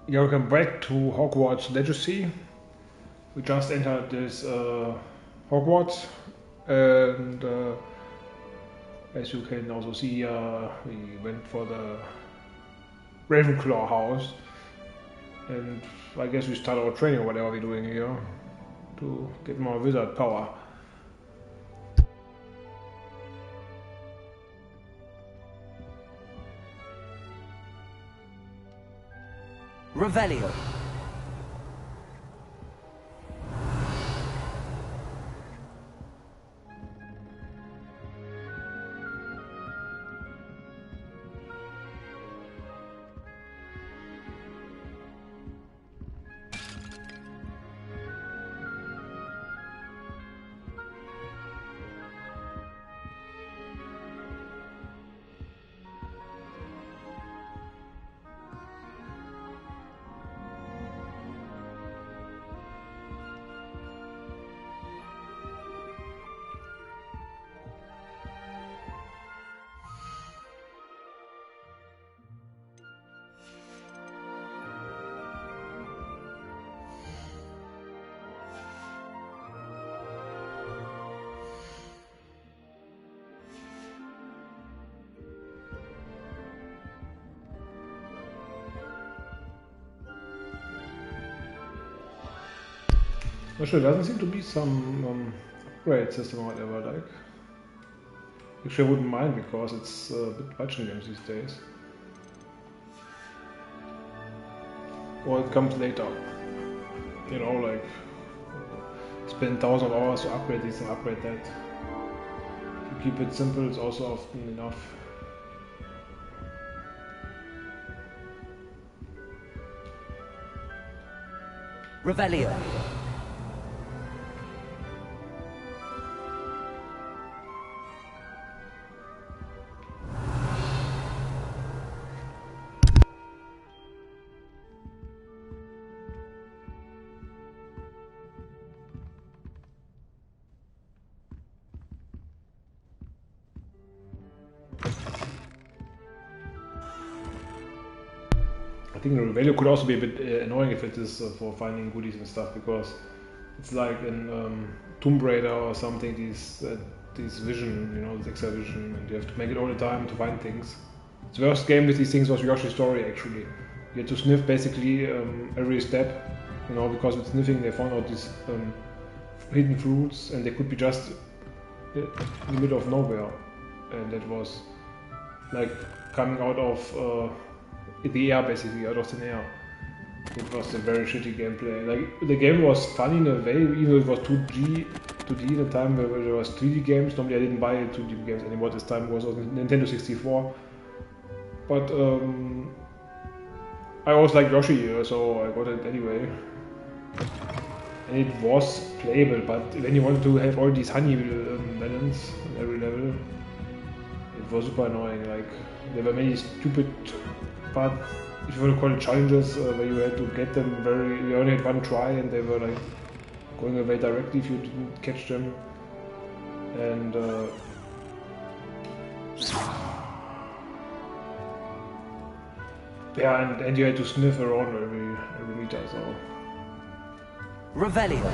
Welcome back to Hogwarts Legacy. We just entered this Hogwarts, and as you can also see, we went for the Ravenclaw house, and I guess we start our training or whatever we're doing here to get more wizard power. Revelio. Actually, there doesn't seem to be some upgrade system or whatever. Like, actually, I wouldn't mind because it's a bit budget games these days. Or it comes later. You know, like spend thousands of hours to upgrade this and upgrade that. To keep it simple is also often enough. Revelio. I think the value could also be a bit annoying if it is for finding goodies and stuff, because it's like in Tomb Raider or something, these vision, you know, this extra vision, and you have to make it all the time to find things. The worst game with these things was Yoshi's Story, actually. You had to sniff basically every step, you know, because with sniffing they found out these hidden fruits, and they could be just in the middle of nowhere, and that was like coming out of the air, basically out of thin air. It was a very shitty gameplay. Like, the game was funny in a way, even though it was 2D in a time where there was 3D games. Normally I didn't buy 2D games anymore. This time it was on Nintendo 64. But I always liked Yoshi, so I got it anyway. And it was playable, but when you wanted to have all these honey melons on every level, it was super annoying. Like, there were many stupid parts, if you want to call it challenges, where you had to get them you only had one try, and they were like going away directly if you didn't catch them. And yeah, and you had to sniff around every meter, so. Revelio.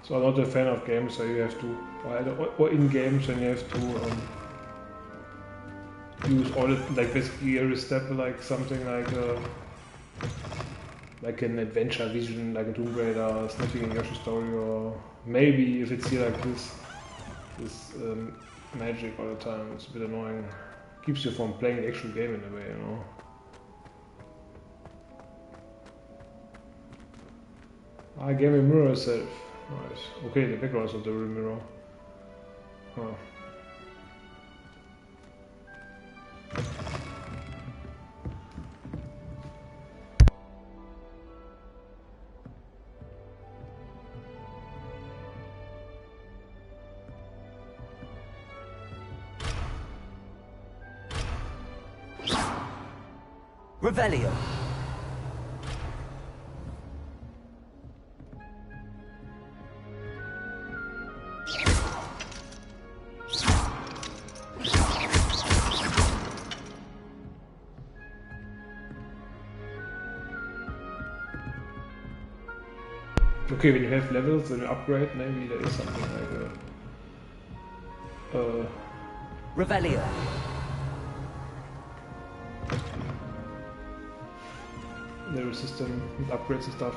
So I'm not a fan of games where you have to, or in games when you have to use all it, like basically every step, like something like an adventure vision, like a Tomb Raider, sniffing in Yoshi's Story, or maybe if it's here like this magic all the time, it's a bit annoying. Keeps you from playing the actual game in a way, you know. I gave a mirror itself. Nice. Okay, the background is not the real mirror. Huh. Revelio. Okay, when you have levels, when you upgrade, maybe there is something like a... Revelio. level system with upgrades and stuff.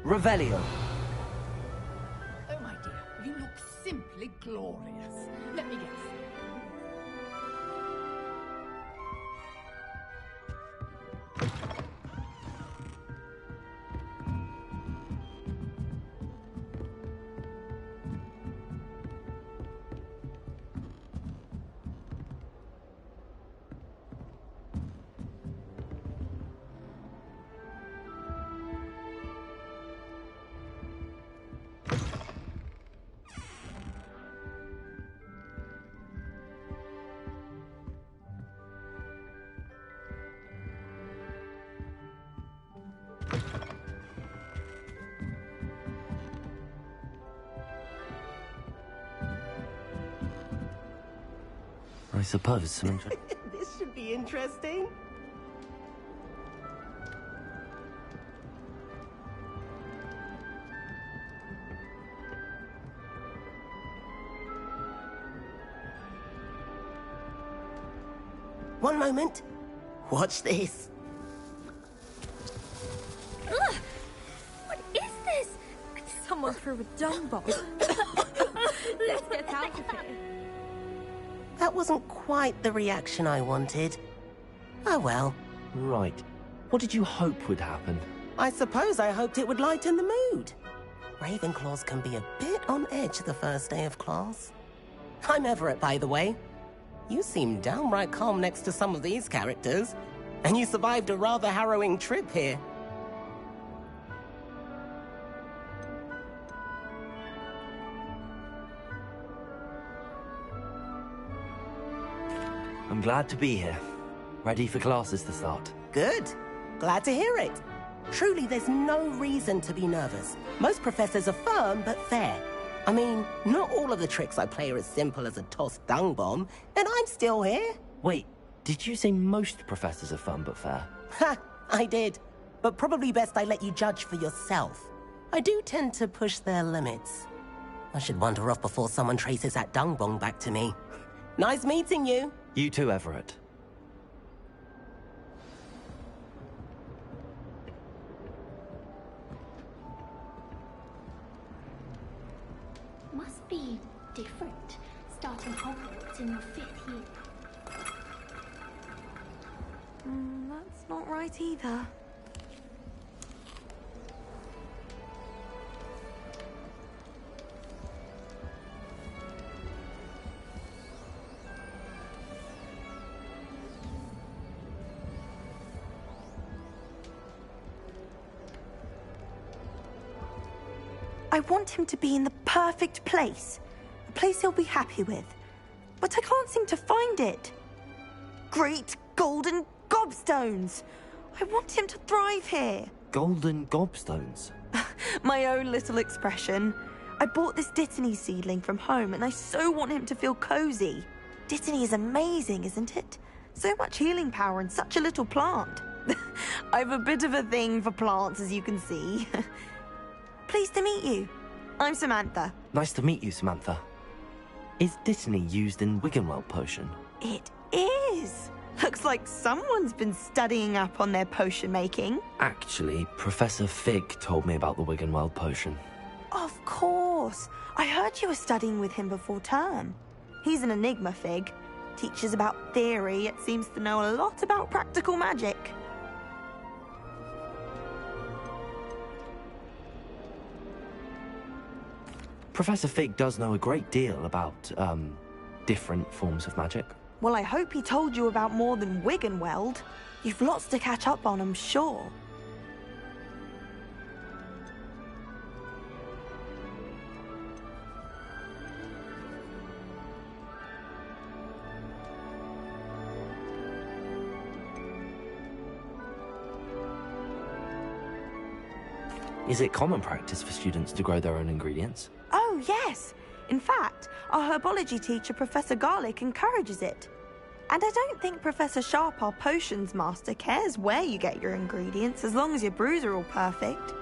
Revelio. Oh, my dear, you look simply glorious. Let me guess. I suppose some This should be interesting. One moment. Watch this. Ugh! What is this? Someone threw a dung bomb. Let's get out of here. That wasn't quite the reaction I wanted. Oh well. Right. What did you hope would happen? I suppose I hoped it would lighten the mood. Ravenclaws can be a bit on edge the first day of class. I'm Everett, by the way. You seem downright calm next to some of these characters, and you survived a rather harrowing trip here. I'm glad to be here. Ready for classes to start. Good. Glad to hear it. Truly, there's no reason to be nervous. Most professors are firm but fair. I mean, not all of the tricks I play are as simple as a tossed dung bomb, and I'm still here. Wait, did you say most professors are fun but fair? Ha! I did. But probably best I let you judge for yourself. I do tend to push their limits. I should wander off before someone traces that dung bomb back to me. Nice meeting you. You too, Everett. Must be different, starting Hogwarts in your 5th year. That's not right either. I want him to be in the perfect place. A place he'll be happy with. But I can't seem to find it. Great golden gobstones! I want him to thrive here. Golden gobstones? My own little expression. I bought this Dittany seedling from home and I so want him to feel cozy. Dittany is amazing, isn't it? So much healing power in such a little plant. I've a bit of a thing for plants, as you can see. Pleased to meet you. I'm Samantha. Nice to meet you, Samantha. Is Dittany used in Wiggenweld potion? It is! Looks like someone's been studying up on their potion making. Actually, Professor Fig told me about the Wiggenweld potion. Of course! I heard you were studying with him before term. He's an enigma, Fig. Teaches about theory, yet seems to know a lot about practical magic. Professor Fig does know a great deal about, different forms of magic. Well, I hope he told you about more than Wiggenweld. You've lots to catch up on, I'm sure. Is it common practice for students to grow their own ingredients? Oh, yes. In fact, our herbology teacher, Professor Garlick, encourages it. And I don't think Professor Sharp, our potions master, cares where you get your ingredients, as long as your brews are all perfect.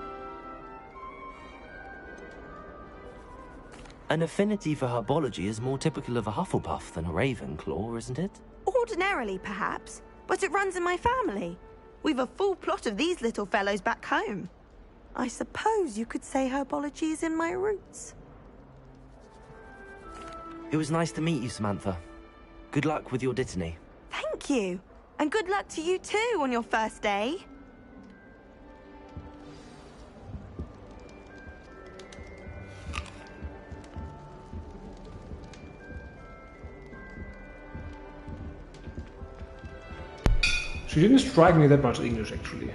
An affinity for herbology is more typical of a Hufflepuff than a Ravenclaw, isn't it? Ordinarily, perhaps, but it runs in my family. We've a full plot of these little fellows back home. I suppose you could say herbology is in my roots. It was nice to meet you, Samantha. Good luck with your Dittany. Thank you. And good luck to you too on your first day. She didn't strike me that much English, actually.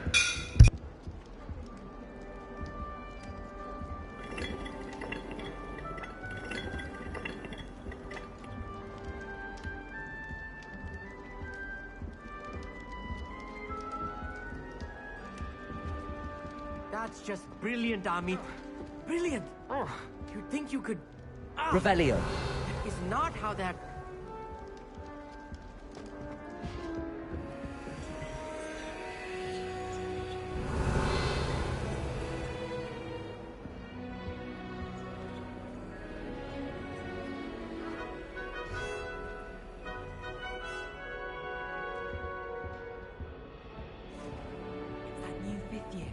That's just brilliant, Amit. Brilliant! Oh, you'd think you could... Revelio. That is not how that... It's that new fifth year.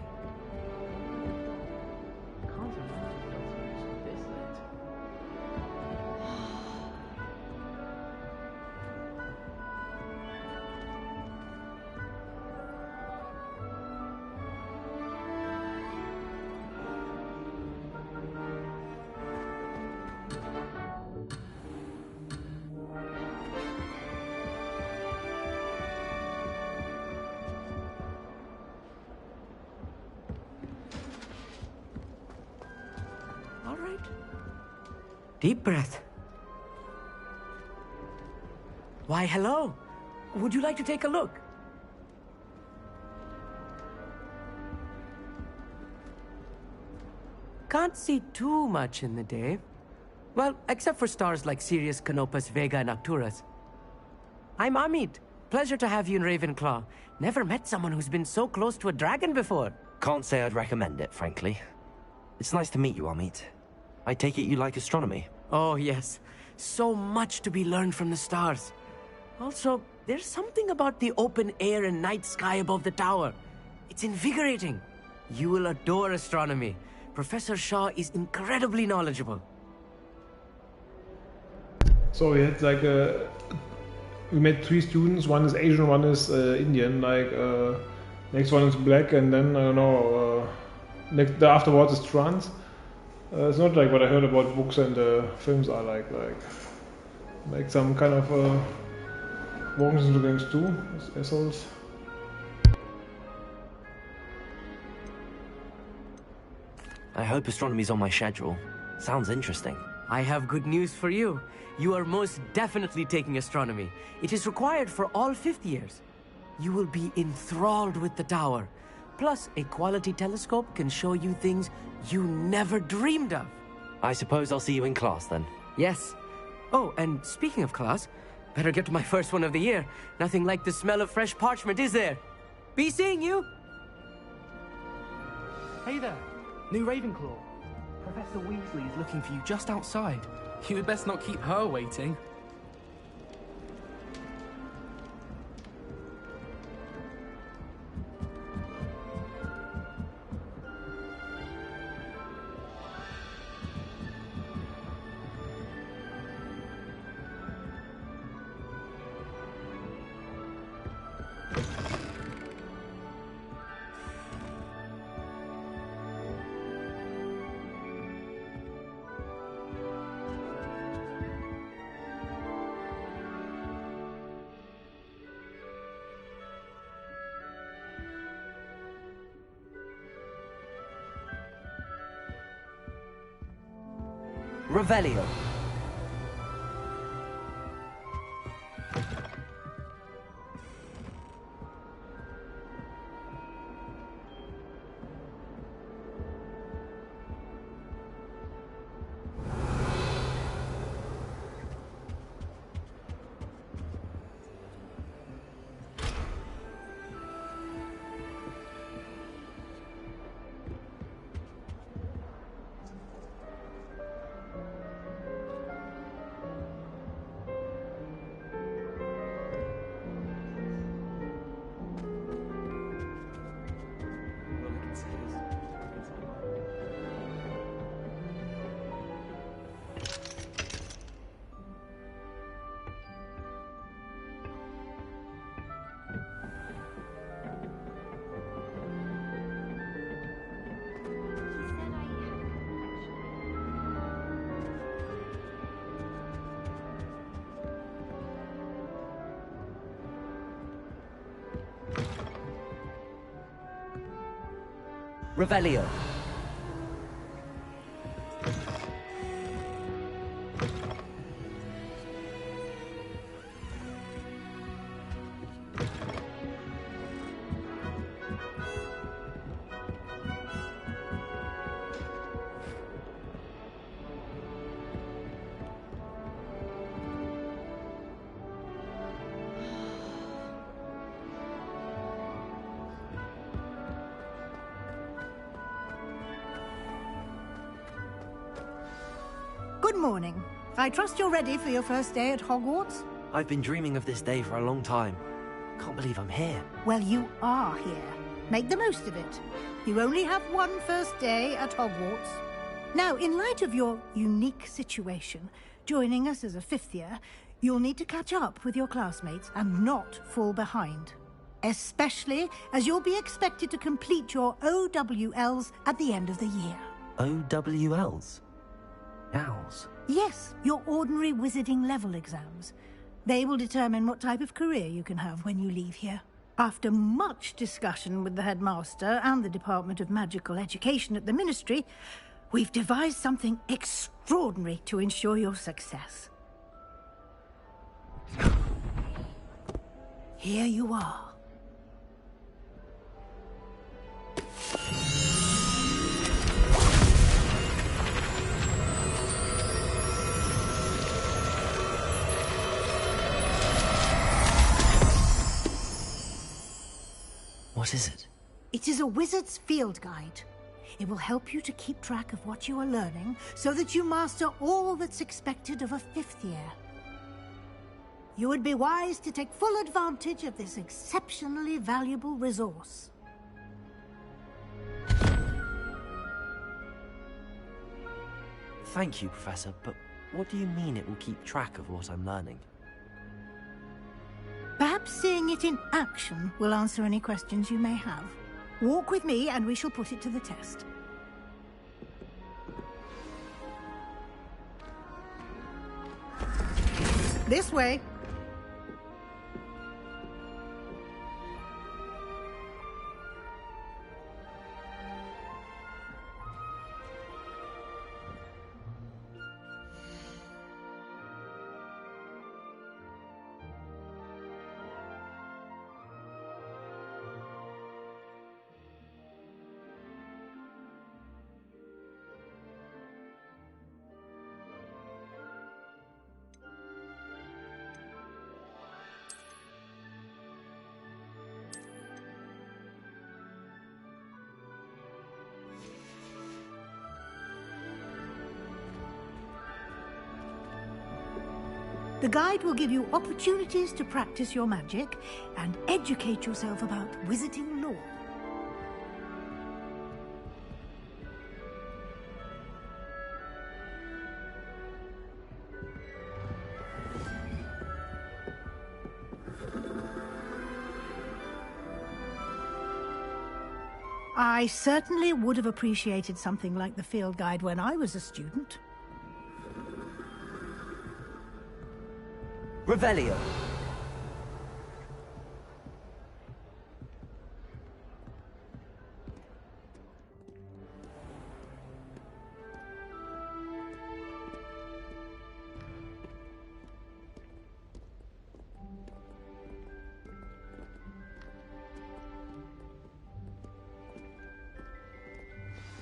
All right. Deep breath. Why, hello. Would you like to take a look? Can't see too much in the day. Well, except for stars like Sirius, Canopus, Vega, and Arcturus. I'm Amit. Pleasure to have you in Ravenclaw. Never met someone who's been so close to a dragon before. Can't say I'd recommend it, frankly. It's nice to meet you, Amit. I take it you like astronomy. Oh, yes. So much to be learned from the stars. Also, there's something about the open air and night sky above the tower. It's invigorating. You will adore astronomy. Professor Shaw is incredibly knowledgeable. So we had like we met 3 students. One is Asian, one is Indian. Like next one is black, and then I don't know. Next afterwards is trans. It's not like what I heard about books and films are like some kind of walking into games too. Assholes. I hope astronomy's on my schedule. Sounds interesting. I have good news for you. You are most definitely taking astronomy. It is required for all 5th years. You will be enthralled with the tower. Plus, a quality telescope can show you things you never dreamed of. I suppose I'll see you in class then. Yes. Oh, and speaking of class, better get to my first one of the year. Nothing like the smell of fresh parchment, is there? Be seeing you! Hey there, new Ravenclaw. Professor Weasley is looking for you just outside. You had best not keep her waiting. Revelio. Revelio. Good morning. I trust you're ready for your first day at Hogwarts? I've been dreaming of this day for a long time. Can't believe I'm here. Well, you are here. Make the most of it. You only have one first day at Hogwarts. Now, in light of your unique situation, joining us as a fifth year, you'll need to catch up with your classmates and not fall behind. Especially as you'll be expected to complete your OWLs at the end of the year. OWLs? Owls? Yes, your ordinary wizarding level exams. They will determine what type of career you can have when you leave here. After much discussion with the headmaster and the Department of Magical Education at the Ministry, we've devised something extraordinary to ensure your success. Here you are. What is it? It is a wizard's field guide. It will help you to keep track of what you are learning so that you master all that's expected of a fifth year. You would be wise to take full advantage of this exceptionally valuable resource. Thank you, Professor, but what do you mean it will keep track of what I'm learning? Perhaps seeing it in action will answer any questions you may have. Walk with me and we shall put it to the test. This way. The guide will give you opportunities to practice your magic and educate yourself about wizarding lore. I certainly would have appreciated something like the field guide when I was a student. Revelio.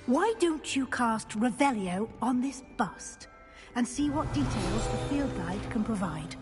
Why don't you cast Revelio on this bust and see what details the field guide can provide?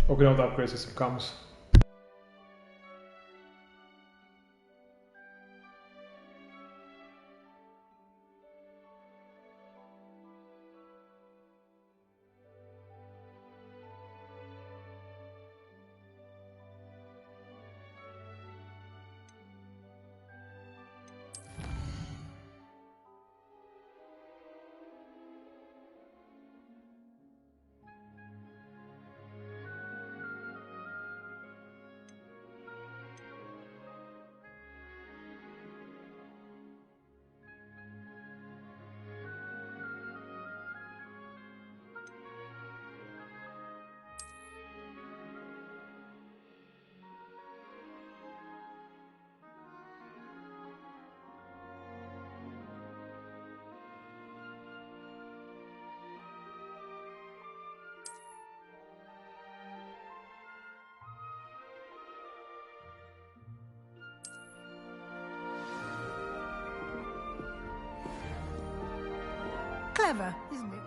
Okay, now the upgrade system comes. Clever, isn't it?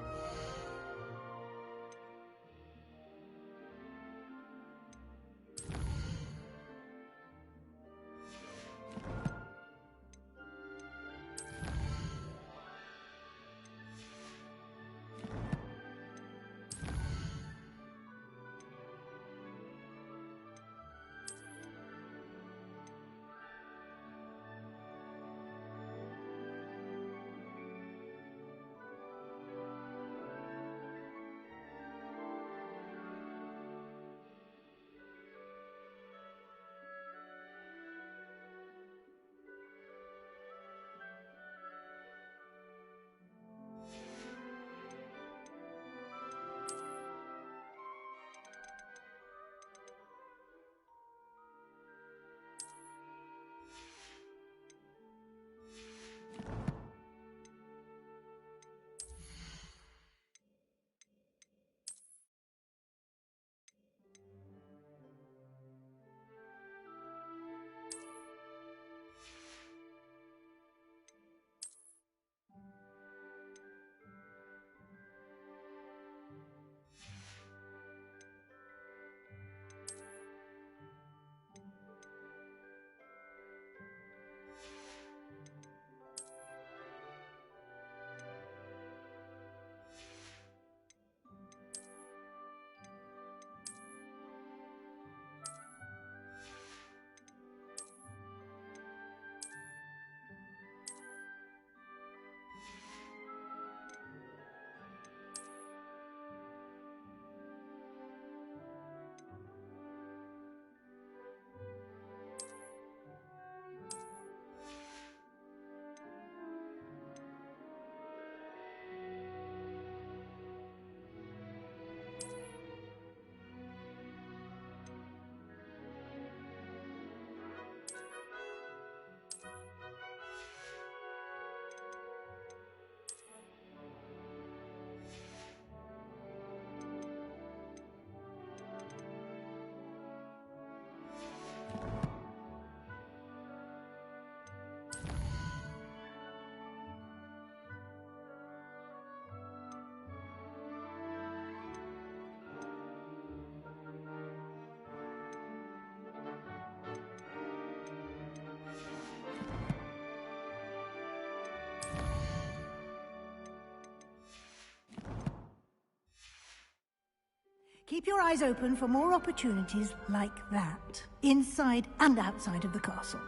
Keep your eyes open for more opportunities like that, inside and outside of the castle.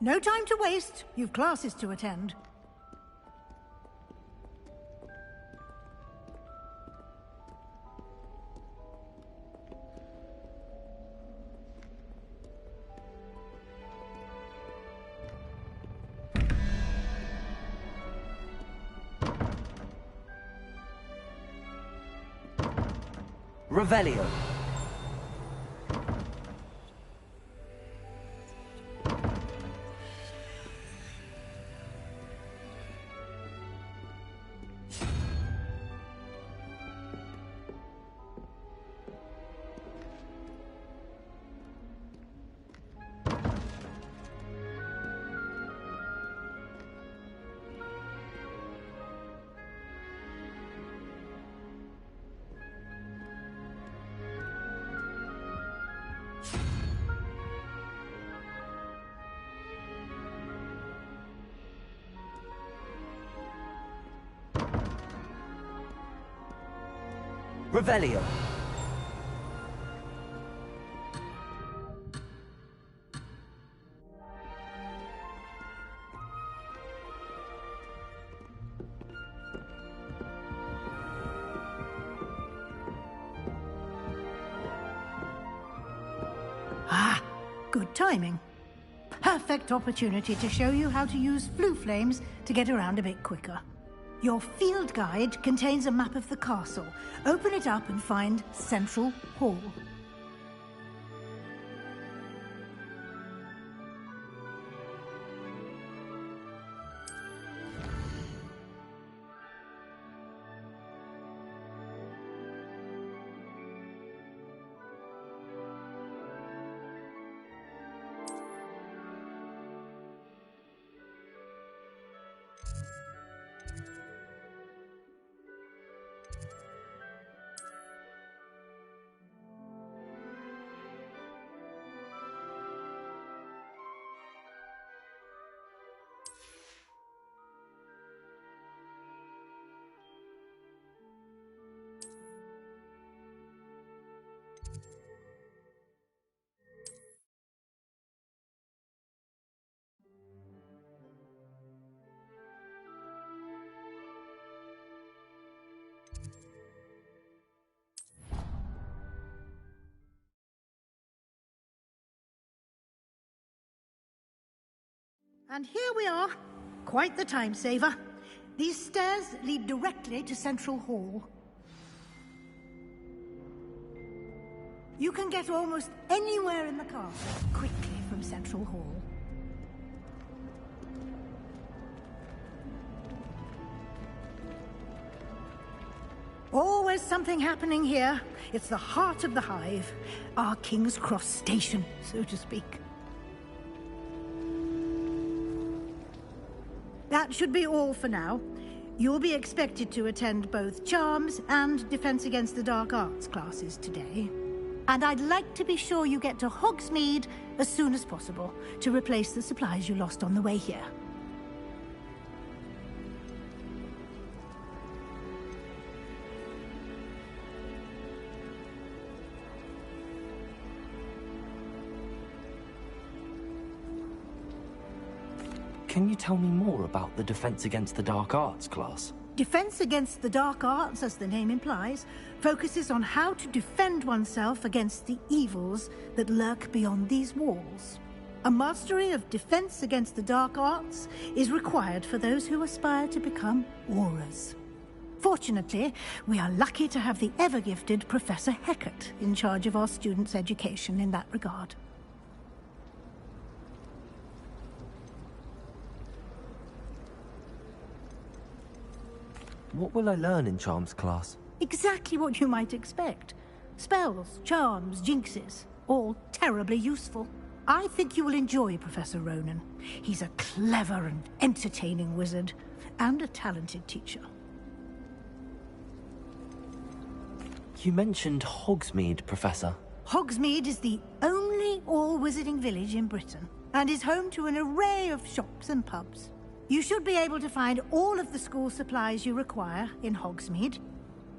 No time to waste. You've classes to attend. Revelio. Revelio. Ah, good timing. Perfect opportunity to show you how to use flue flames to get around a bit quicker. Your field guide contains a map of the castle. Open it up and find Central Hall. And here we are. Quite the time saver. These stairs lead directly to Central Hall. You can get almost anywhere in the castle quickly from Central Hall. Always something happening here. It's the heart of the hive. Our King's Cross station, so to speak. That should be all for now. You'll be expected to attend both Charms and Defense Against the Dark Arts classes today. And I'd like to be sure you get to Hogsmeade as soon as possible to replace the supplies you lost on the way here. Can you tell me more about the Defense Against the Dark Arts class? Defense Against the Dark Arts, as the name implies, focuses on how to defend oneself against the evils that lurk beyond these walls. A mastery of Defense Against the Dark Arts is required for those who aspire to become Aurors. Fortunately, we are lucky to have the ever-gifted Professor Hecat in charge of our students' education in that regard. What will I learn in Charms class? Exactly what you might expect. Spells, charms, jinxes, all terribly useful. I think you will enjoy Professor Ronan. He's a clever and entertaining wizard, and a talented teacher. You mentioned Hogsmeade, Professor. Hogsmeade is the only all-wizarding village in Britain and is home to an array of shops and pubs. You should be able to find all of the school supplies you require in Hogsmeade.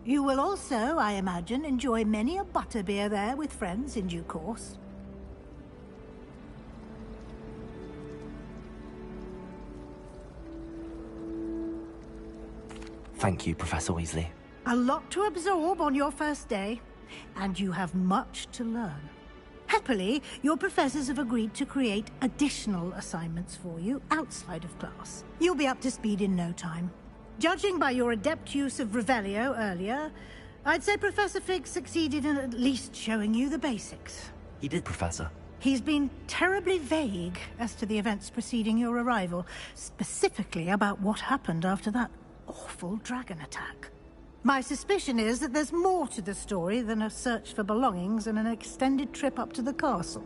You will also, I imagine, enjoy many a butterbeer there with friends in due course. Thank you, Professor Weasley. A lot to absorb on your first day, and you have much to learn. Happily, your professors have agreed to create additional assignments for you outside of class. You'll be up to speed in no time. Judging by your adept use of Revelio earlier, I'd say Professor Fig succeeded in at least showing you the basics. He did, Professor. He's been terribly vague as to the events preceding your arrival, specifically about what happened after that awful dragon attack. My suspicion is that there's more to the story than a search for belongings and an extended trip up to the castle.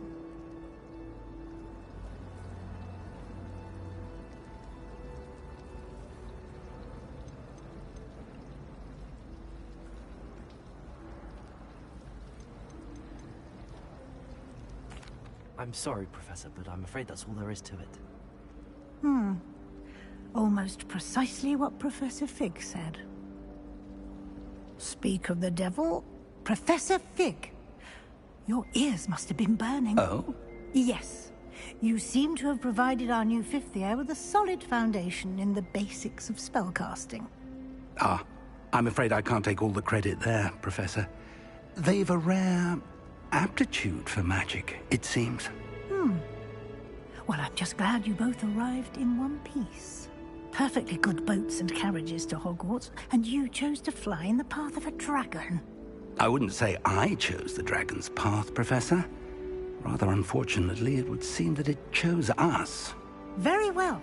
I'm sorry, Professor, but I'm afraid that's all there is to it. Almost precisely what Professor Fig said. Speak of the devil, Professor Fig. Your ears must have been burning. Oh? Yes. You seem to have provided our new fifth year with a solid foundation in the basics of spellcasting. Ah, I'm afraid I can't take all the credit there, Professor. They've a rare aptitude for magic, it seems. Well, I'm just glad you both arrived in one piece. Perfectly good boats and carriages to Hogwarts, and you chose to fly in the path of a dragon. I wouldn't say I chose the dragon's path, Professor. Rather unfortunately, it would seem that it chose us. Very well.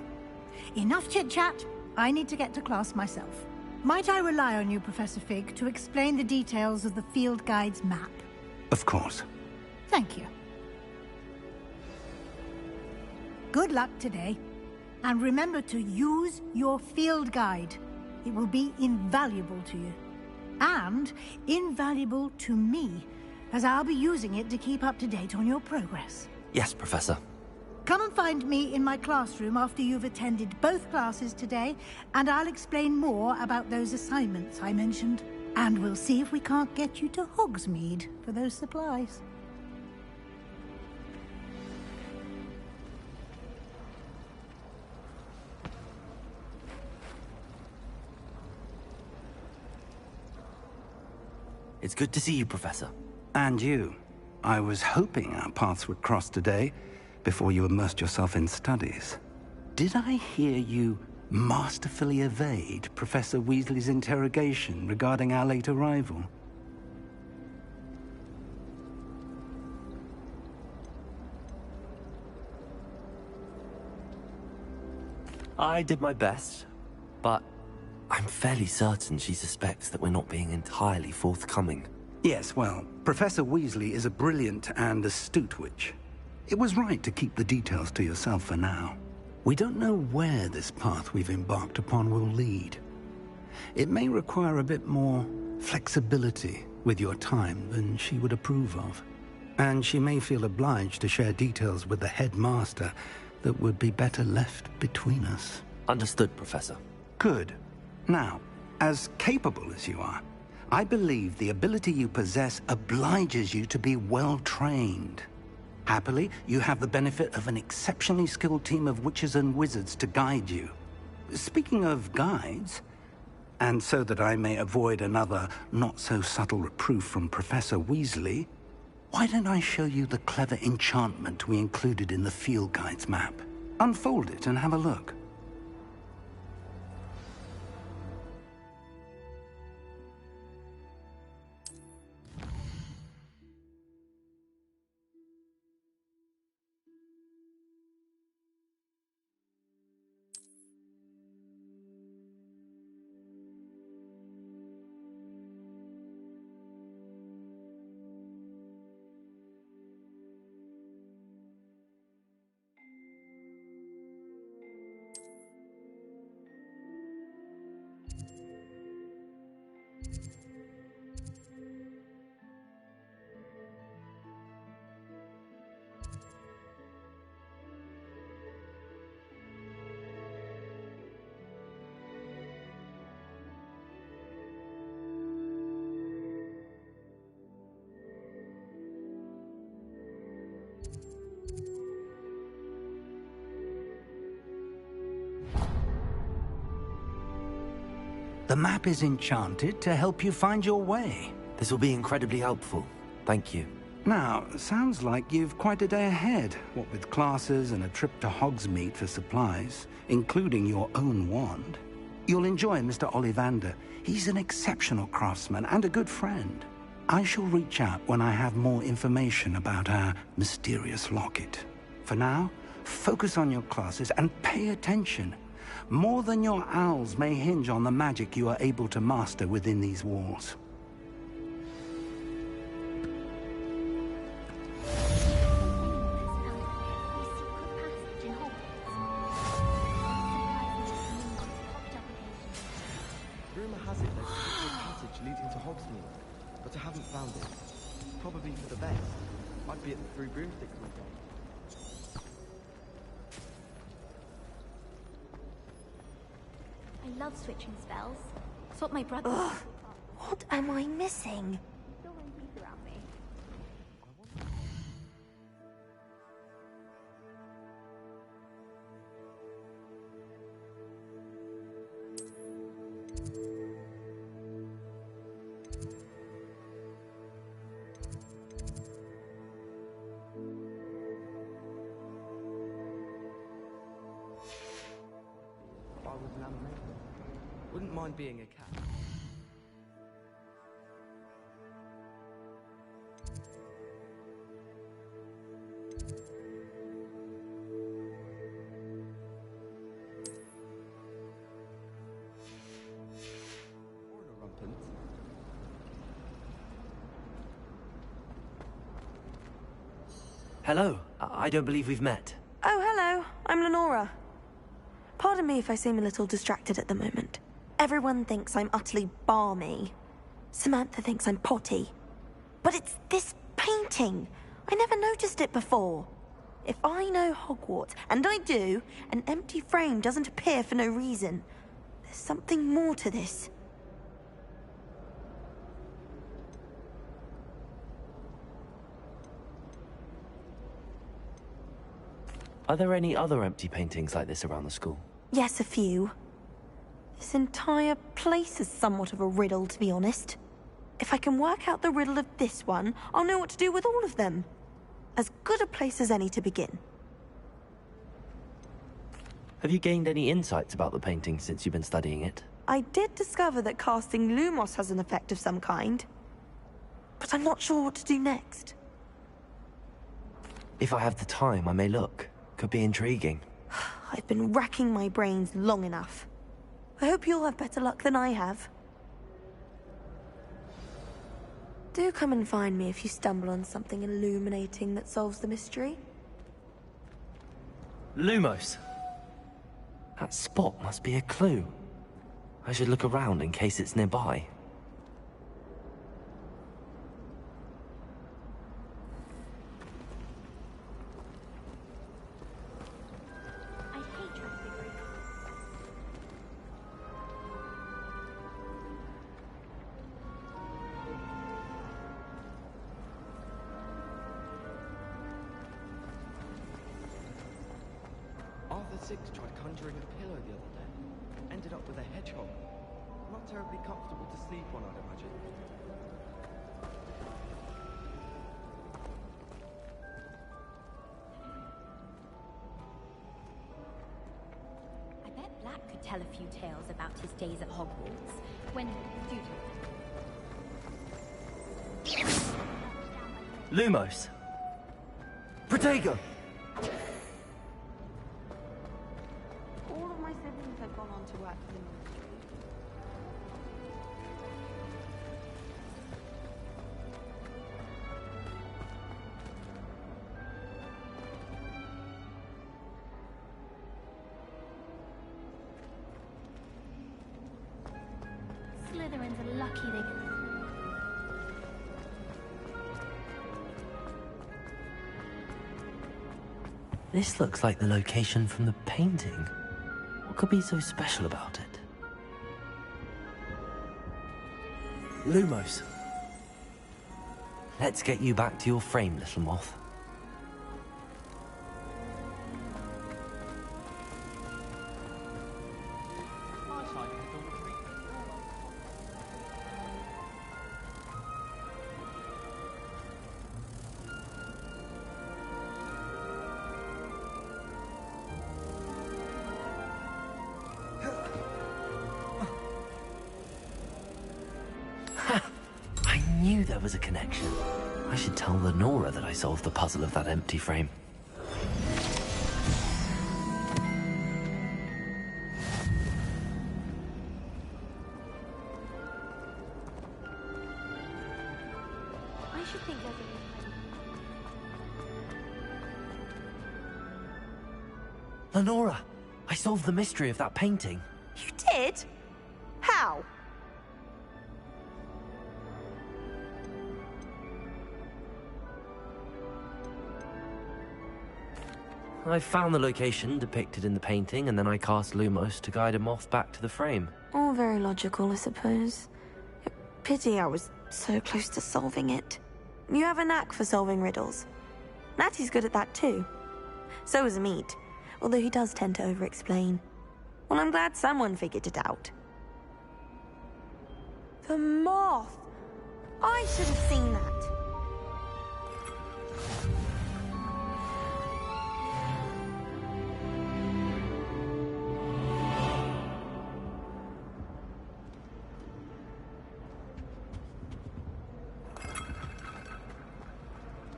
Enough chit-chat. I need to get to class myself. Might I rely on you, Professor Fig, to explain the details of the field guide's map? Of course. Thank you. Good luck today. And remember to use your field guide. It will be invaluable to you. And invaluable to me, as I'll be using it to keep up to date on your progress. Yes, Professor. Come and find me in my classroom after you've attended both classes today, and I'll explain more about those assignments I mentioned. And we'll see if we can't get you to Hogsmeade for those supplies. It's good to see you, Professor. And you. I was hoping our paths would cross today, before you immersed yourself in studies. Did I hear you masterfully evade Professor Weasley's interrogation regarding our late arrival? I did my best, but I'm fairly certain she suspects that we're not being entirely forthcoming. Yes, well, Professor Weasley is a brilliant and astute witch. It was right to keep the details to yourself for now. We don't know where this path we've embarked upon will lead. It may require a bit more flexibility with your time than she would approve of. And she may feel obliged to share details with the headmaster that would be better left between us. Understood, Professor. Good. Now, as capable as you are, I believe the ability you possess obliges you to be well-trained. Happily, you have the benefit of an exceptionally skilled team of witches and wizards to guide you. Speaking of guides, and so that I may avoid another not-so-subtle reproof from Professor Weasley, why don't I show you the clever enchantment we included in the field guide's map? Unfold it and have a look. The map is enchanted to help you find your way. This will be incredibly helpful. Thank you. Now, sounds like you've quite a day ahead, what with classes and a trip to Hogsmeade for supplies, including your own wand. You'll enjoy Mr. Ollivander. He's an exceptional craftsman and a good friend. I shall reach out when I have more information about our mysterious locket. For now, focus on your classes and pay attention. More than your owls may hinge on the magic you are able to master within these walls. Rumour has it there's a secret passage leading to Hogsmeade, but I haven't found it. Probably for the best. Might be at the Three Broomsticks weekend. I love switching spells. It's what my brother... Ugh. What am I missing? Still no peace around me. If I was an animal, wouldn't mind being a cat. Or a rumpant. Hello. I don't believe we've met. Oh, hello. I'm Lenora. Pardon me if I seem a little distracted at the moment. Everyone thinks I'm utterly balmy. Samantha thinks I'm potty. But it's this painting. I never noticed it before. If I know Hogwarts, and I do, an empty frame doesn't appear for no reason. There's something more to this. Are there any other empty paintings like this around the school? Yes, a few. This entire place is somewhat of a riddle, to be honest. If I can work out the riddle of this one, I'll know what to do with all of them. As good a place as any to begin. Have you gained any insights about the painting since you've been studying it? I did discover that casting Lumos has an effect of some kind. But I'm not sure what to do next. If I have the time, I may look. Could be intriguing. I've been racking my brains long enough. I hope you'll have better luck than I have. Do come and find me if you stumble on something illuminating that solves the mystery. Lumos! That spot must be a clue. I should look around in case it's nearby. I hate trying to be brave. Arthur VI tried conjuring a pillow the other day. Ended up with a hedgehog. Not terribly comfortable to sleep on, I'd imagine. I bet Black could tell a few tales about his days at Hogwarts when students. Lumos! Protego! All of my siblings have gone on to work for the ministry. Slytherins are lucky they get. This looks like the location from the painting. What could be so special about it? Lumos. Let's get you back to your frame, little moth. there was a connection. I should tell Lenora that I solved the puzzle of that empty frame. I should think there's a Lenora, I solved the mystery of that painting. You did? How? I found the location depicted in the painting, and then I cast Lumos to guide a moth back to the frame. All very logical, I suppose. Pity I was so close to solving it. You have a knack for solving riddles. Natty's good at that too. So is Meat, although he does tend to over-explain. Well, I'm glad someone figured it out. The moth! I should have seen that.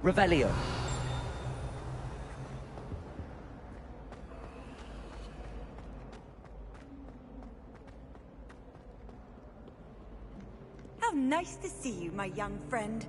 Revelio. How nice to see you, my young friend.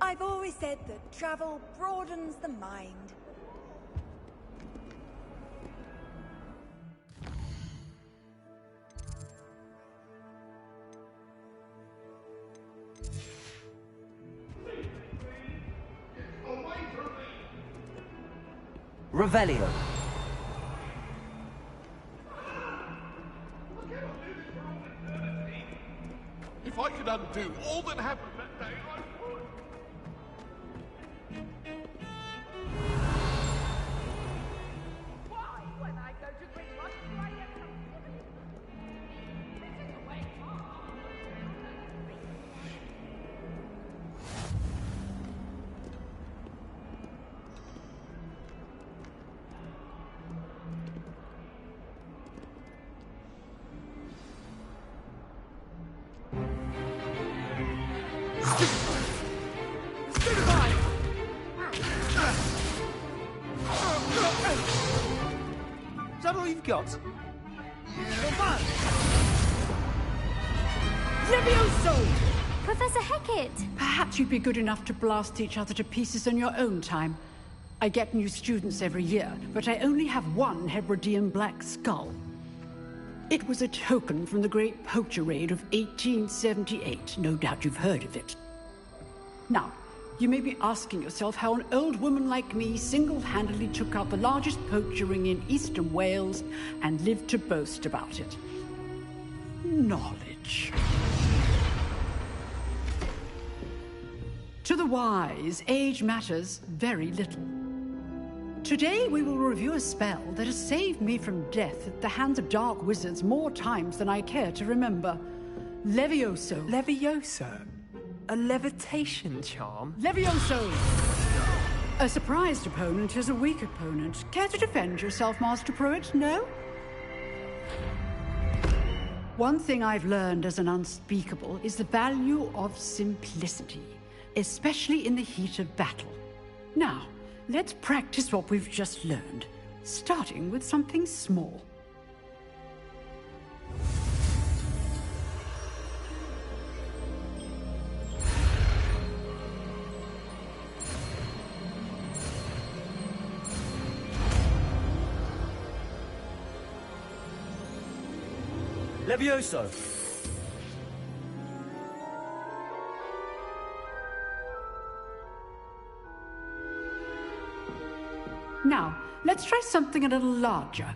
I've always said that travel broadens the mind. Revelio. If I could undo all that happened that day, I would. Why, when I go to Grimlock, do I get some activity? This is a way Goodbye! Is that all you've got? Levioso! Professor Hecat! Perhaps you'd be good enough to blast each other to pieces on your own time. I get new students every year, but I only have one Hebridean black skull. It was a token from the Great Poacher Raid of 1878. No doubt you've heard of it. Now, you may be asking yourself how an old woman like me single-handedly took out the largest poacher ring in eastern Wales and lived to boast about it. Knowledge. To the wise, age matters very little. Today we will review a spell that has saved me from death at the hands of dark wizards more times than I care to remember. Levioso. Levioso? A levitation charm? Levioso! A surprised opponent is a weak opponent. Care to defend yourself, Master Pruitt? No? One thing I've learned as an unspeakable is the value of simplicity, especially in the heat of battle. Now, let's practice what we've just learned, starting with something small. Levioso! Now, let's try something a little larger.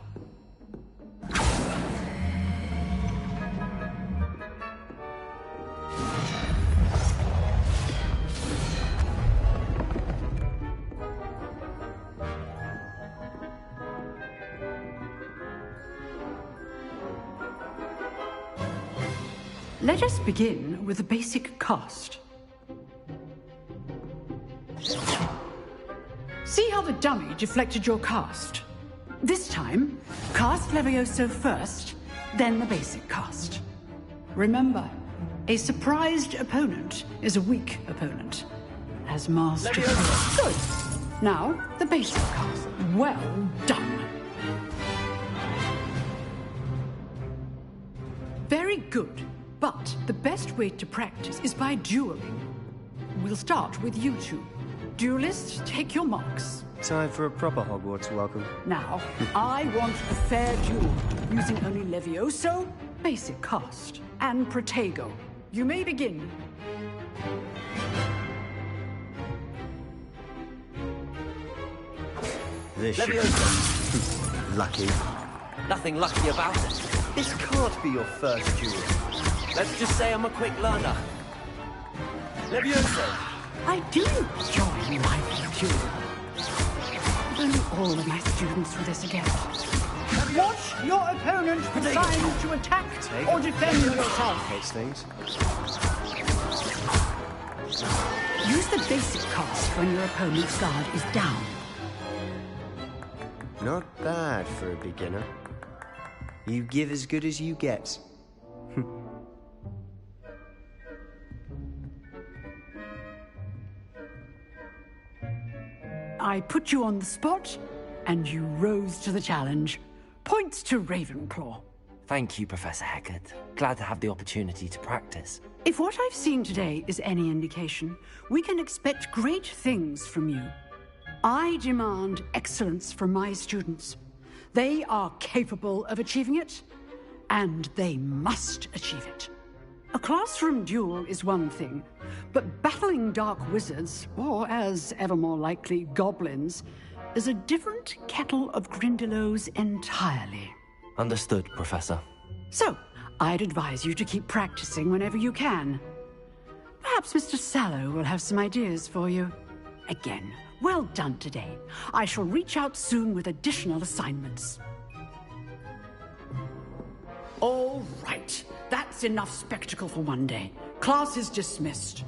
Let us begin with a basic cast. See how the dummy deflected your cast? This time, cast Levioso first, then the basic cast. Remember, a surprised opponent is a weak opponent. As Master... Good. Now, the basic cast. Well done. Very good. But the best way to practice is by dueling. We'll start with you two. Duelists, take your marks. Time for a proper Hogwarts welcome. Now, I want a fair duel, using only Levioso, basic cast, and Protego. You may begin. This should... Lucky. Nothing lucky about it. This can't be your first duel. Let's just say I'm a quick learner. Levioso! I do enjoy my duel. If only all of my students were this again. Watch your opponent decide to attack or defend yourself. Hates things. Use the basic cast when your opponent's guard is down. Not bad for a beginner. You give as good as you get. I put you on the spot, and you rose to the challenge. Points to Ravenclaw. Thank you, Professor Hecat. Glad to have the opportunity to practice. If what I've seen today is any indication, we can expect great things from you. I demand excellence from my students. They are capable of achieving it, and they must achieve it. A classroom duel is one thing, but battling dark wizards, or as ever more likely, goblins, is a different kettle of Grindylows entirely. Understood, Professor. So, I'd advise you to keep practicing whenever you can. Perhaps Mr. Sallow will have some ideas for you. Again, well done today. I shall reach out soon with additional assignments. All right. That's enough spectacle for one day. Class is dismissed.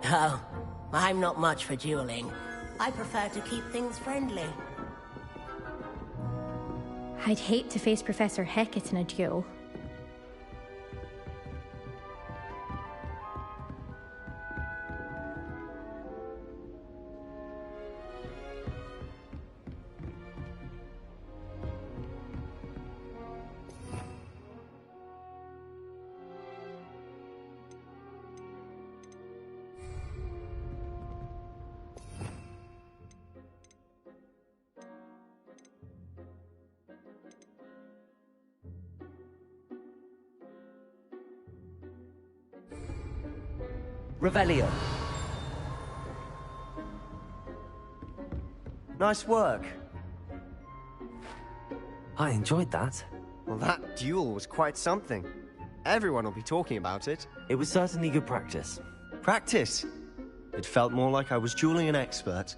Oh, I'm not much for dueling. I prefer to keep things friendly. I'd hate to face Professor Hecat in a duel. Revelio. Nice work. I enjoyed that. Well, that duel was quite something. Everyone will be talking about it. It was certainly good practice. Practice? It felt more like I was dueling an expert.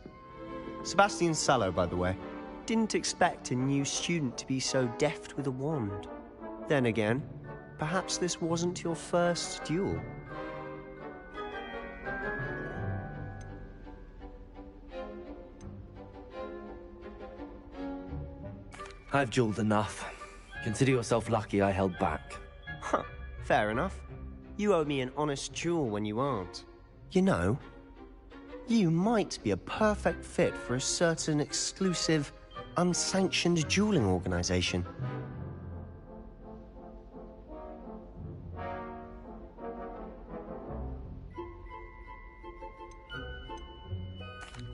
Sebastian Sallow, by the way. Didn't expect a new student to be so deft with a wand. Then again, perhaps this wasn't your first duel. I've dueled enough. Consider yourself lucky I held back. Huh, fair enough. You owe me an honest duel when you aren't. You know, you might be a perfect fit for a certain exclusive, unsanctioned dueling organization.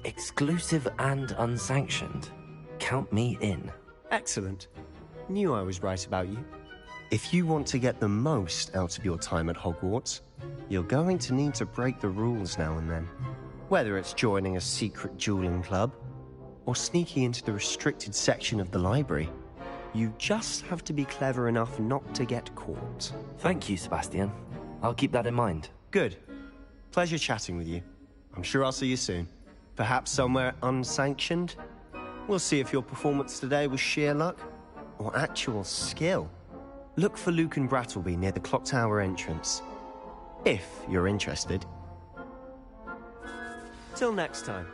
Exclusive and unsanctioned. Count me in. Excellent. Knew I was right about you. If you want to get the most out of your time at Hogwarts, you're going to need to break the rules now and then. Whether it's joining a secret dueling club, or sneaking into the restricted section of the library, you just have to be clever enough not to get caught. Thank you, Sebastian. I'll keep that in mind. Good. Pleasure chatting with you. I'm sure I'll see you soon. Perhaps somewhere unsanctioned? We'll see if your performance today was sheer luck or actual skill. Look for Luke and Brattleby near the clock tower entrance, if you're interested. Till next time.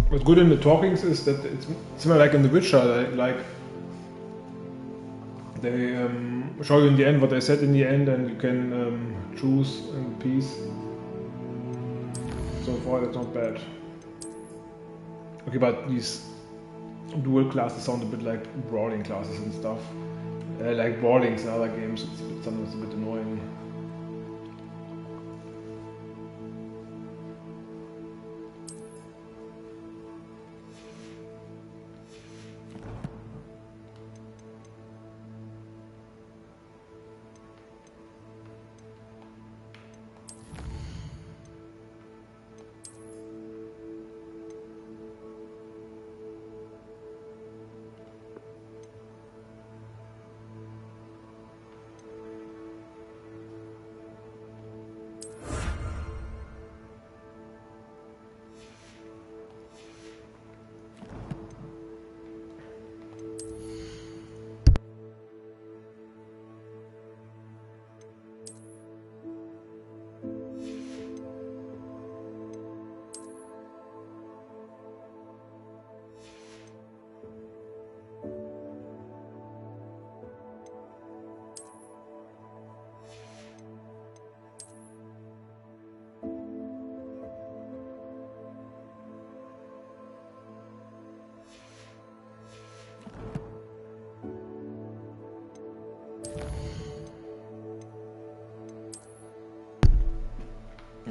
What's good in the talkings is that it's similar like in The Witcher, like they show you in the end what they said in the end, and you can choose in peace. So far, that's not bad. Okay, but these dual classes sound a bit like brawling classes and stuff. Like brawlings in other games, it's sometimes a bit annoying.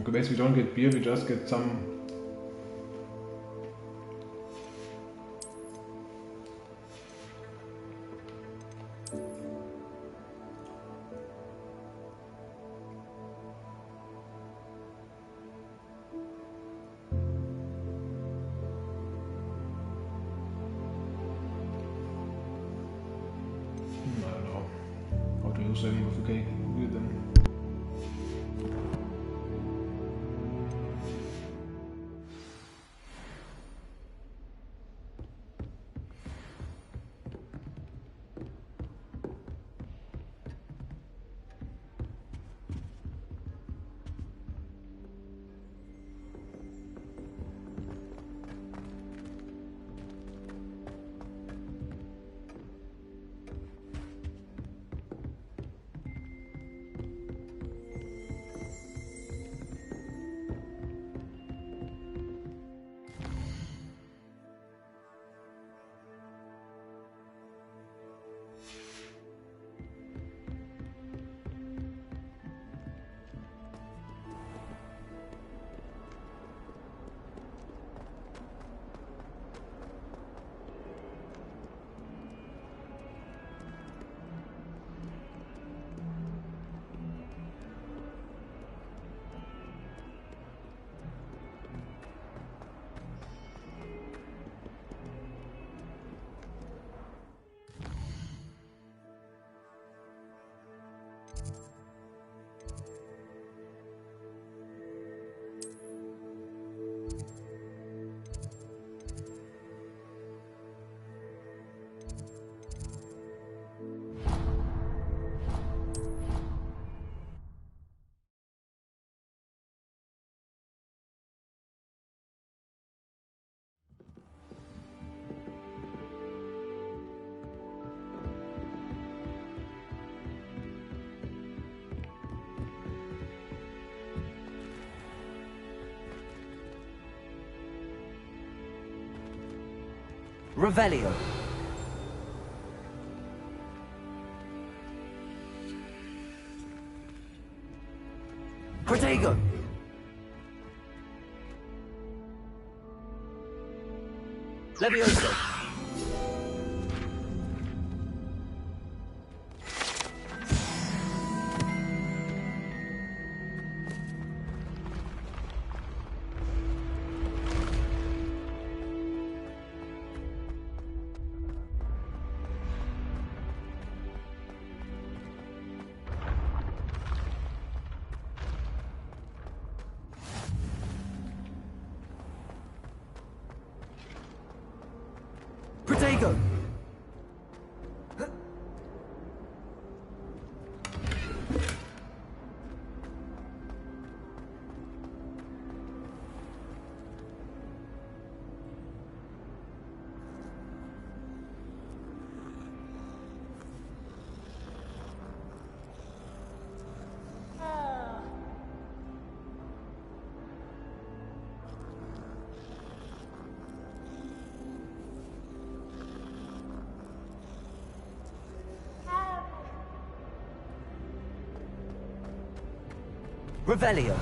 Okay, basically we don't get beer, we just get some... I don't know how to use them with them. Revelio. Protego. Levioso. Protego. Revelio.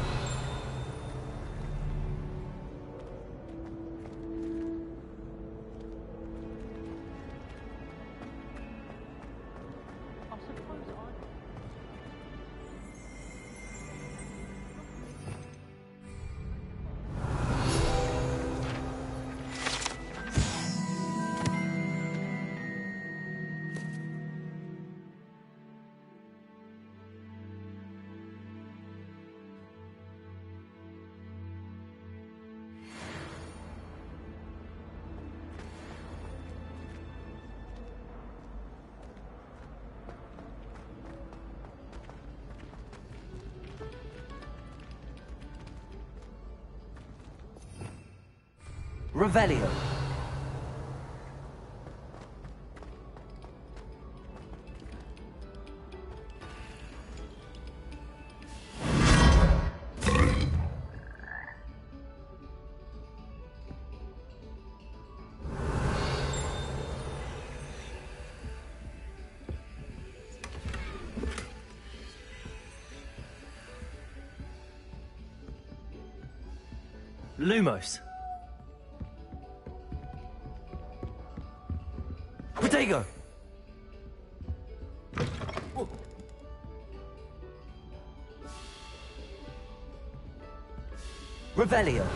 Revelio. Lumos. Protego. Revelio.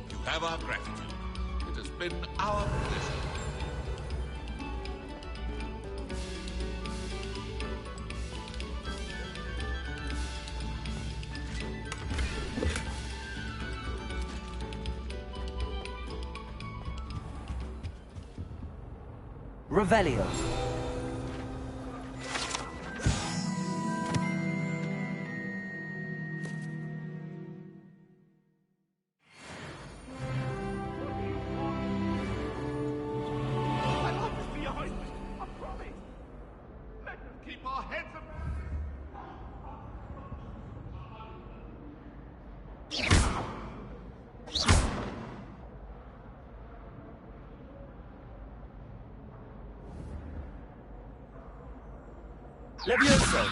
You have our gratitude. It has been our pleasure. Revelio. I'll always be your host. I promise. Let us keep our heads up. Levioso.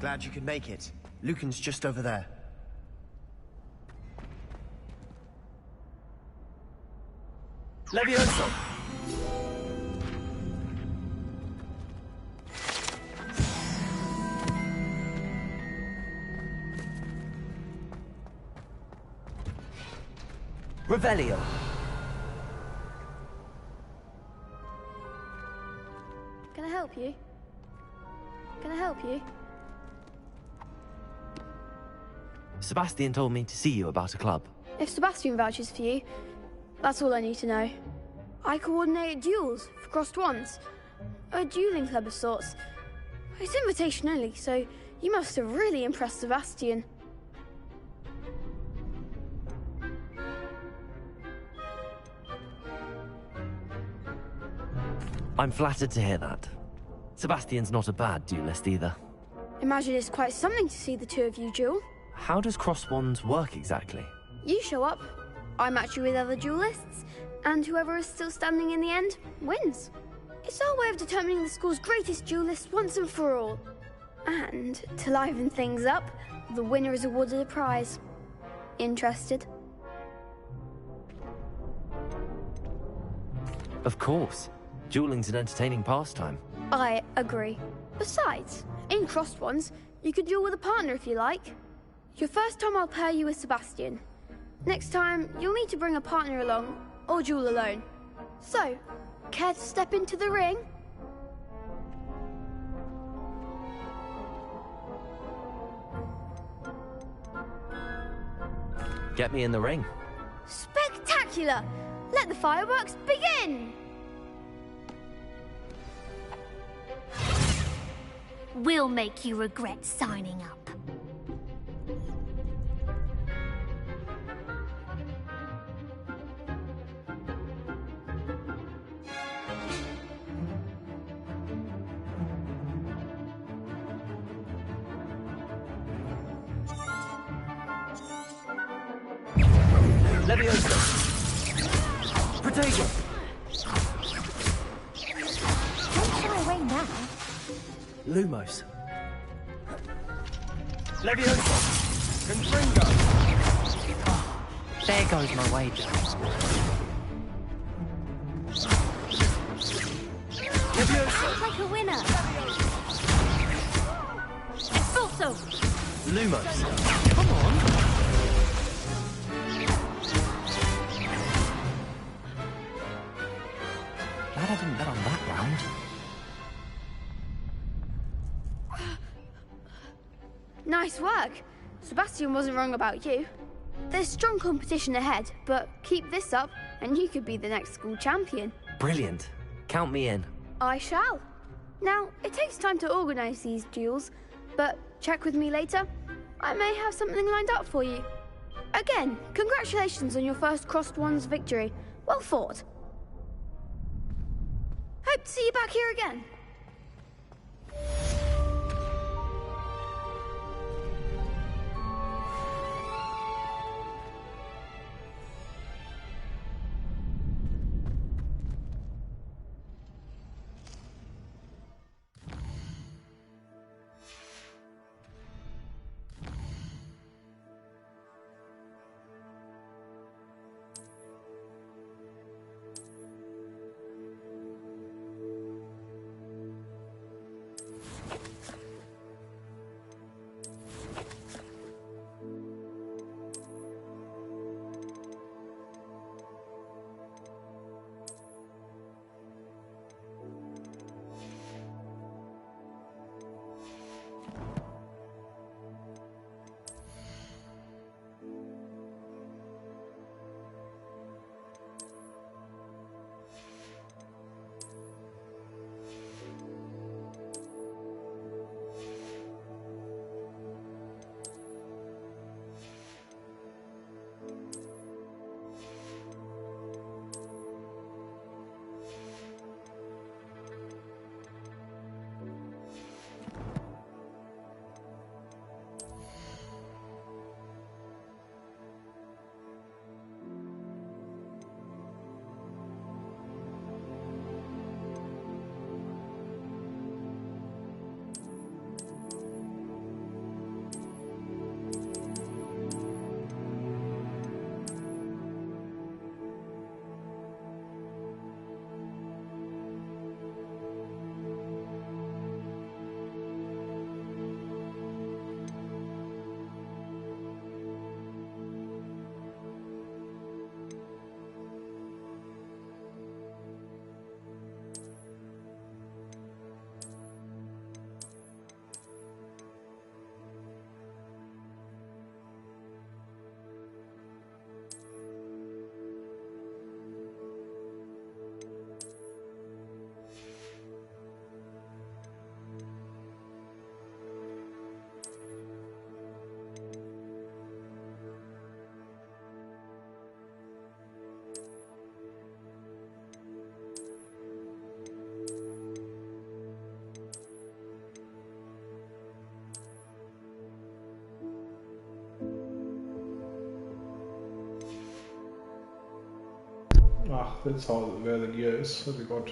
Glad you could make it. Lucan's just over there. Levioso. Revelio. Can I help you? Can I help you? Sebastian told me to see you about a club. If Sebastian vouches for you, that's all I need to know. I coordinate duels for crossed wands. A dueling club of sorts. It's invitation only, so you must have really impressed Sebastian. I'm flattered to hear that. Sebastian's not a bad duelist either. Imagine it's quite something to see the two of you duel. How does cross wands work exactly? You show up, I match you with other duelists, and whoever is still standing in the end wins. It's our way of determining the school's greatest duelist once and for all. And to liven things up, the winner is awarded a prize. Interested? Of course. Dueling's an entertaining pastime. I agree. Besides, in crossed ones, you could duel with a partner if you like. Your first time I'll pair you with Sebastian. Next time, you'll need to bring a partner along, or duel alone. So, care to step into the ring? Get me in the ring. Spectacular! Let the fireworks begin! We'll make you regret signing up. Levioso. Protego. Don't shy away now. Lumos. Levioso. Confringo. Oh, there goes my wager. Sounds like a winner. Expulso. Lumos. Come on. Glad I didn't bet on that round. Nice work. Sebastian wasn't wrong about you. There's strong competition ahead, but keep this up and you could be the next school champion. Brilliant. Count me in. I shall. Now, it takes time to organize these duels, but check with me later. I may have something lined up for you. Again, congratulations on your first Crossed Wands victory. Well fought. Hope to see you back here again. Ah, that's how where the gear is that we got.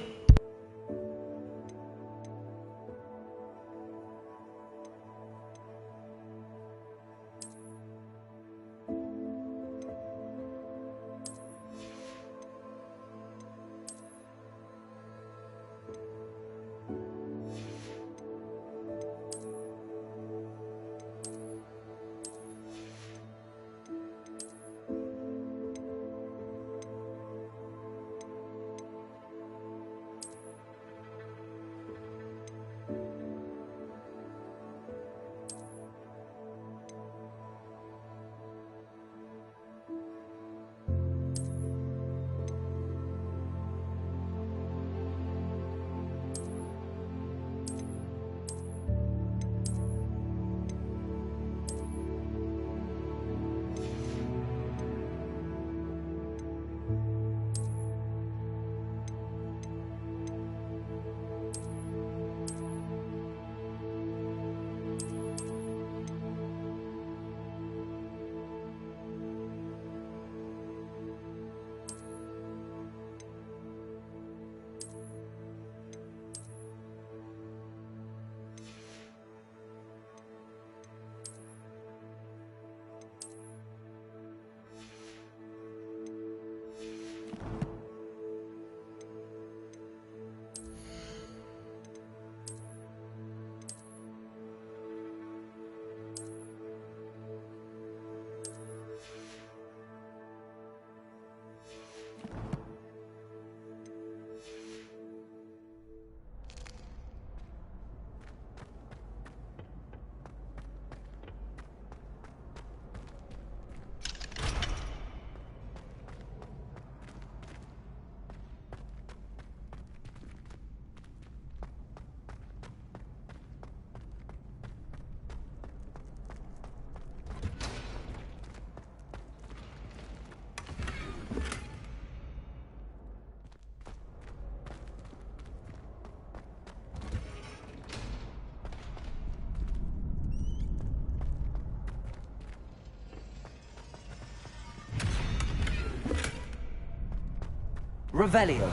Revelio.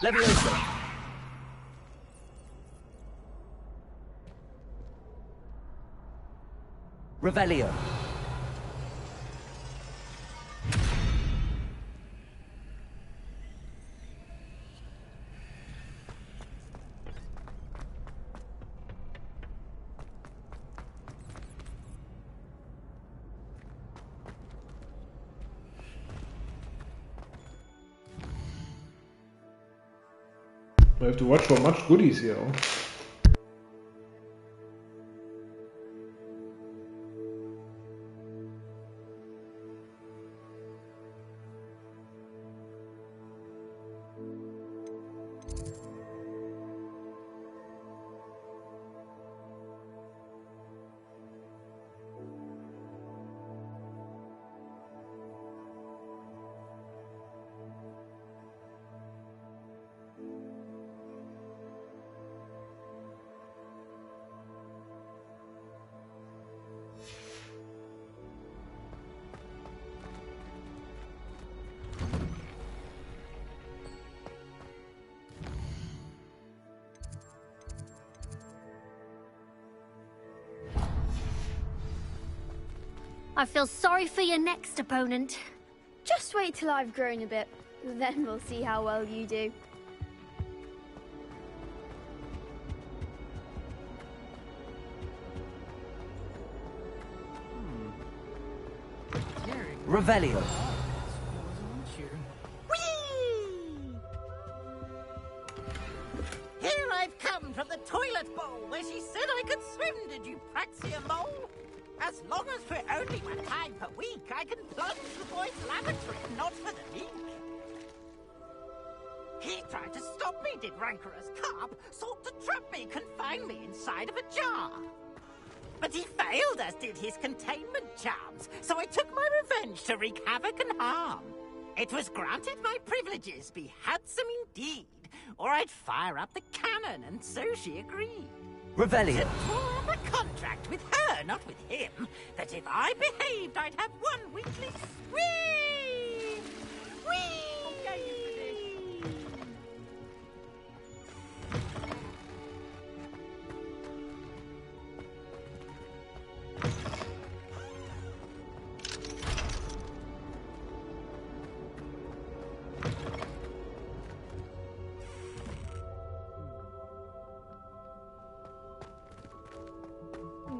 Leviosa. Revelio. I have to watch for much goodies here. I feel sorry for your next opponent. Just wait till I've grown a bit. Then we'll see how well you do. Revelio. Here I've come from the toilet bowl where she said I could swim, did you praxia mole? As long as for only one time per week, I can plunge the boy's lavatory, not for the meek. He tried to stop me, did rancorous carp, sought to trap me, confine me inside of a jar. But he failed, as did his containment charms, so I took my revenge to wreak havoc and harm. It was granted my privileges be handsome indeed, or I'd fire up the cannon, and so she agreed. Revelio. To draw up a contract with her, not with him, that if I behaved, I'd have one weekly swim. Whee!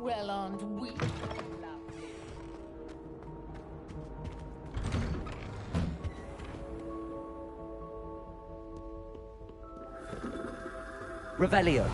Well, aren't we? Revelio.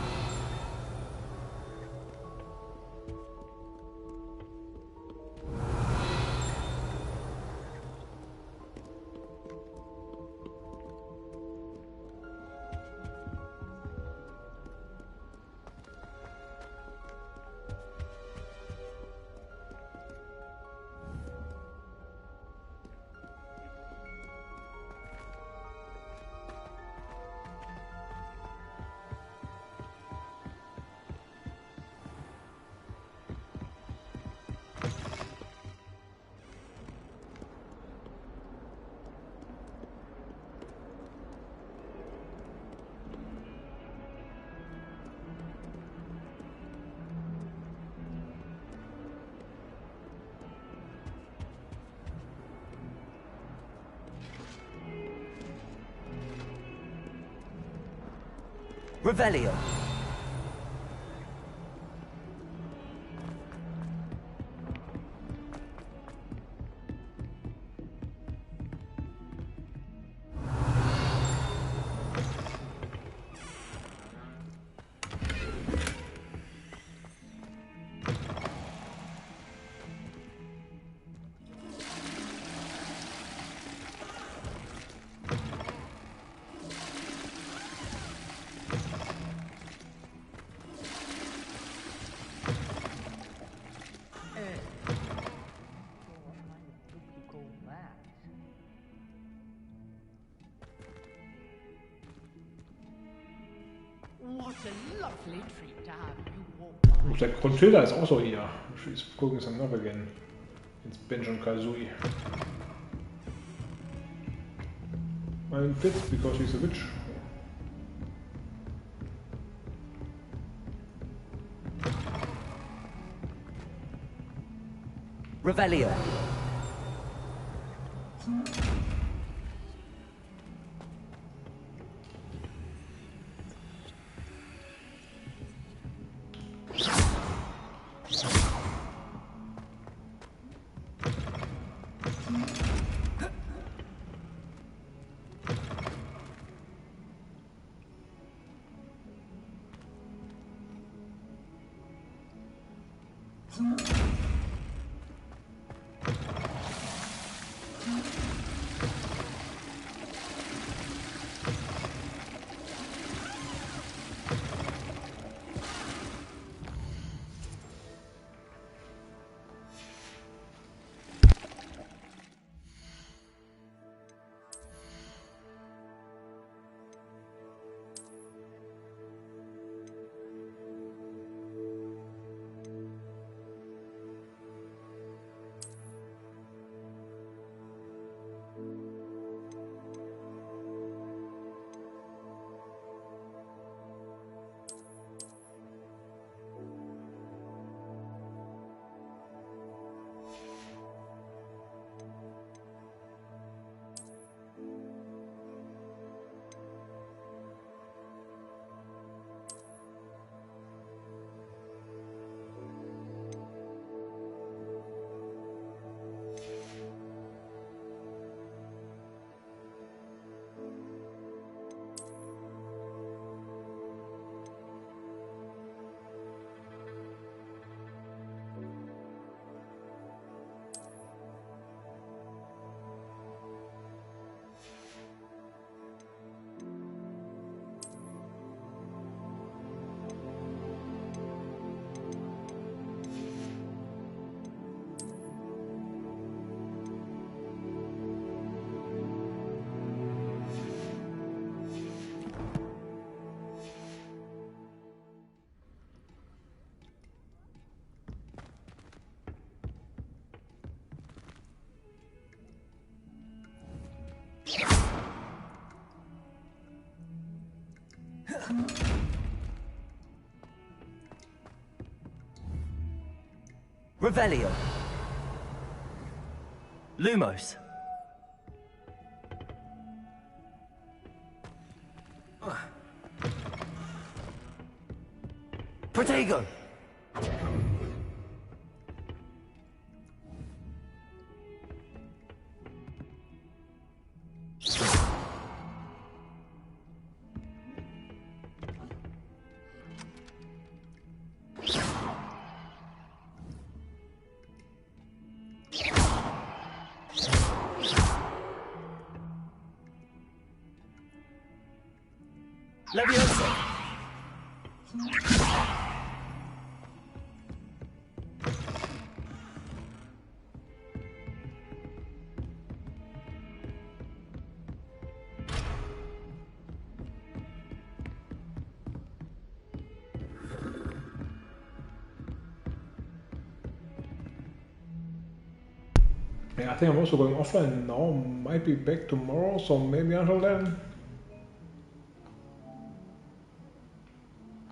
Revelio. It's a lovely treat to have you walk by. Looks like Clotilda is also here. She's cooking something up again. It's Banjo-Kazooie. I mean, fits because she's a witch. Revelio. Revelio. Lumos. Protego. Leviosa. Yeah, I think I'm also going offline now. Might be back tomorrow, so maybe until then.